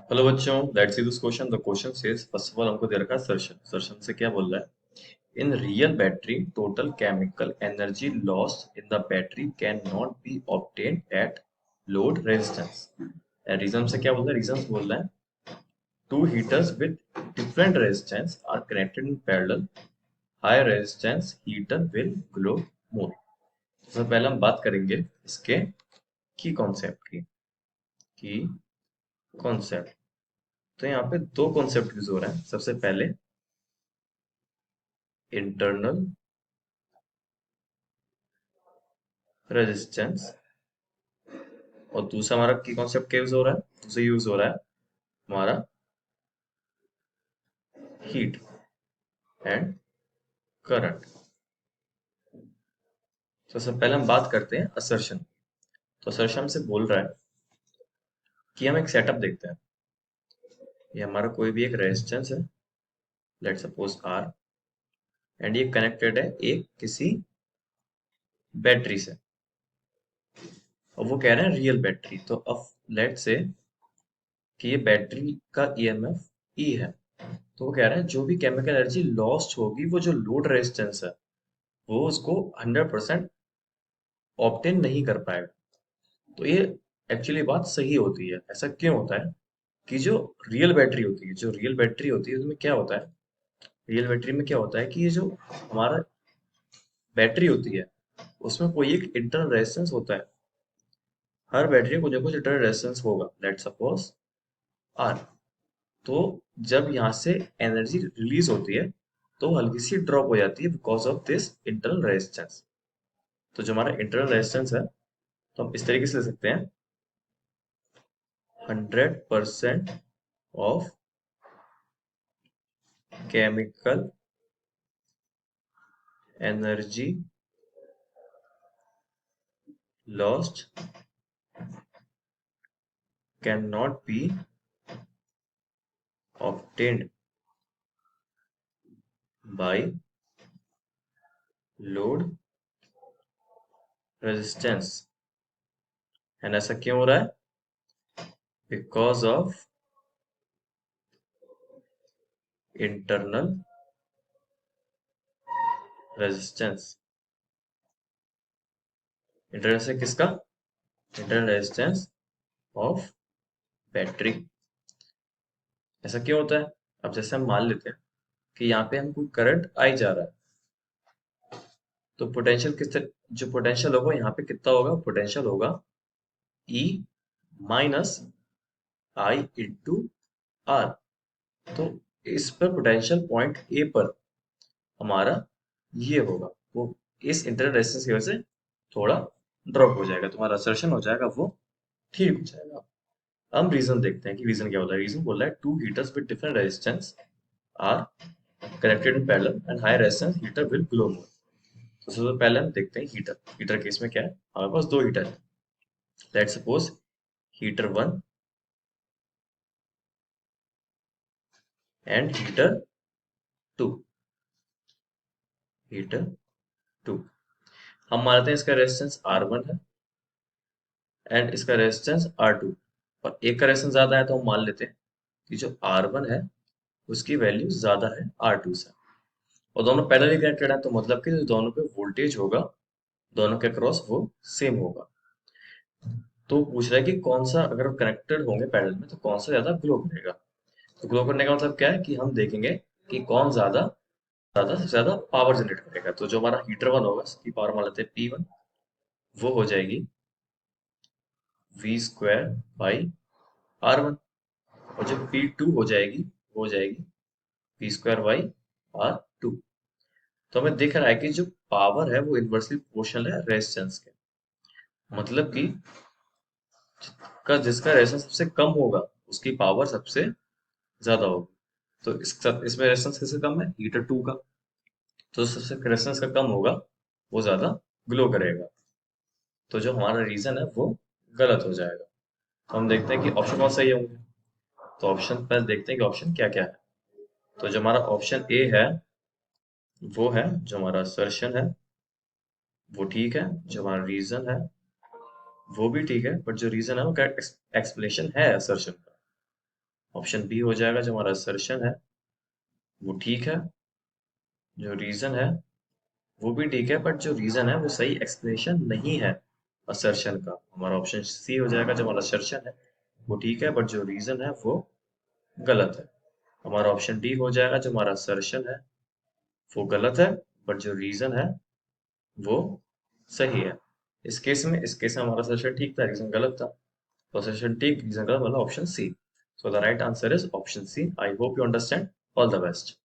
Hello बच्चों, let's see this question. The question says first of all हमको दे रखा है सर्शन। सर्शन से क्या बोल रहा है? In real battery total chemical energy lost in the battery can not be obtained at load resistance. Reason से क्या बोल रहा है? रीजन बोल रहा है two heaters with different resistance are connected in parallel, high resistance heater will glow more. सबसे पहले हम बात करेंगे इसके की कॉन्सेप्ट की कॉन्सेप्ट। तो यहाँ पे दो कॉन्सेप्ट यूज हो रहे हैं। सबसे पहले इंटरनल रेजिस्टेंस, और दूसरा हमारा की कॉन्सेप्ट क्या यूज हो रहा है? दूसरा यूज हो रहा है हमारा हीट एंड करंट। तो सबसे पहले हम बात करते हैं असर्शन। तो असर्शन से बोल रहा है कि हम एक सेटअप देखते हैं। ये हमारा कोई भी एक रेजिस्टेंस है, लेट सपोज आर, एंड ये कनेक्टेड है एक किसी बैटरी से। और वो कह रहे हैं रियल बैटरी। तो अब लेट से कि ये बैटरी का ईएमएफ ई है। तो वो कह रहे हैं जो भी केमिकल एनर्जी लॉस्ट होगी वो जो लोड रेजिस्टेंस है वो उसको 100% ऑब्टेन नहीं कर पाएगा। तो ये एक्चुअली बात सही होती है। ऐसा क्यों होता है कि जो रियल बैटरी होती है, जो रियल बैटरी होती है उसमें क्या होता है? रियल बैटरी में क्या होता है कि ये जो हमारा बैटरी होती है उसमें कोई एक इंटरनल रेजिस्टेंस होता है। हर बैटरी में कुछ ना कुछ इंटरनल रेजिस्टेंस होगा, लेट सपोज आर। तो जब यहाँ से एनर्जी रिलीज होती है तो हल्की सी ड्रॉप हो जाती है because of this internal resistance. तो जो हमारा इंटरनल रेजिस्टेंस है तो हम इस तरीके से ले सकते हैं 100% of chemical energy lost cannot be obtained by load resistance। And ऐसा क्यों हो रहा है? Because of internal resistance. Internal से किसका? Internal resistance of battery. ऐसा क्यों होता है? अब जैसे हम मान लेते हैं कि यहाँ पे हम कोई करंट आई जा रहा है, तो पोटेंशियल किस तरह, जो पोटेंशियल होगा यहाँ पे कितना होगा? पोटेंशियल होगा E minus I into are. तो इस पर पोटेंशियल पॉइंट ए पर हमारा ये होगा, वो इस इंटरनल रेजिस्टेंस की वजह से थोड़ा ड्रॉप हो जाएगा, तुम्हारा असर्शन हो जाएगा वो ठीक हो जाएगा। हम रीजन देखते हैं कि रीजन क्या होता है। रीजन बोल रहा है two heaters with different resistance are connected in parallel and high resistance heater will glow more. तो सबसे पहले हम देखते हैं हीटर। हीटर केस में क्या है? हमारे पास दो हीटर है। Let suppose heater one and heater two. Heater two, हम मानते हैं इसका रेजिस्टेंस R1 है एंड इसका रेजिस्टेंस R2। और एक का रेजिस्टेंस ज्यादा है तो हम मान लेते हैं कि जो R1 है उसकी वैल्यू ज्यादा है R2 से। और दोनों पैरेलली कनेक्टेड है तो मतलब कि जो दोनों पे वोल्टेज होगा दोनों के क्रॉस वो सेम होगा। तो पूछ रहा है कि कौन सा, अगर कनेक्टेड होंगे पैरेलल में तो कौन सा ज्यादा ग्लो करेगा। तो ग्लो करने का मतलब क्या है कि हम देखेंगे कि कौन ज्यादा ज्यादा से ज्यादा पावर जनरेट करेगा। तो जो हमारा हीटर वन होगा उसकी पावर मान लेते हैं P1, वो हो जाएगी V² बाई R1। और जो P2 हो जाएगी वो हो जाएगी V² बाई R2। तो हमें दिख रहा है कि जो पावर है वो इन्वर्सली प्रोपोर्शनल है रेजिस्टेंस के। मतलब कि जिसका रेजिस्टेंस सबसे कम होगा उसकी पावर सबसे ज्यादा होगी। तो इसमें रेजिस्टेंस किसका कम है? हीटर टू का। तो सबसे रेजिस्टेंस का कम होगा वो ज्यादा ग्लो करेगा। तो जो हमारा रीजन है वो गलत हो जाएगा। तो हम देखते हैं कि ऑप्शन कौन सही होंगे। तो ऑप्शन पहले देखते हैं कि ऑप्शन क्या क्या है। तो जो हमारा ऑप्शन ए है वो है, जो हमारा असर्शन है वो ठीक है, जो हमारा रीजन है वो भी ठीक है, बट जो रीजन है वो करेक्ट एक्सप्लेनेशन है असर्शन का। ऑप्शन बी हो जाएगा, जो हमारा असर्शन है वो ठीक है, जो रीजन है वो भी ठीक है, बट जो रीजन है वो सही एक्सप्लेनेशन नहीं है असर्शन का। हमारा ऑप्शन सी हो जाएगा, जो हमारा असर्शन है वो ठीक है, बट जो रीजन है वो गलत है। हमारा ऑप्शन डी हो जाएगा, जो हमारा असर्शन है वो गलत है, बट जो रीजन है वो सही है। इस केस में हमारा असर्शन ठीक था, रीजन गलत था। तो असर्शन ठीक, रीजन गलत, मतलब option C. So the right answer is option C. I hope you understand. All the best.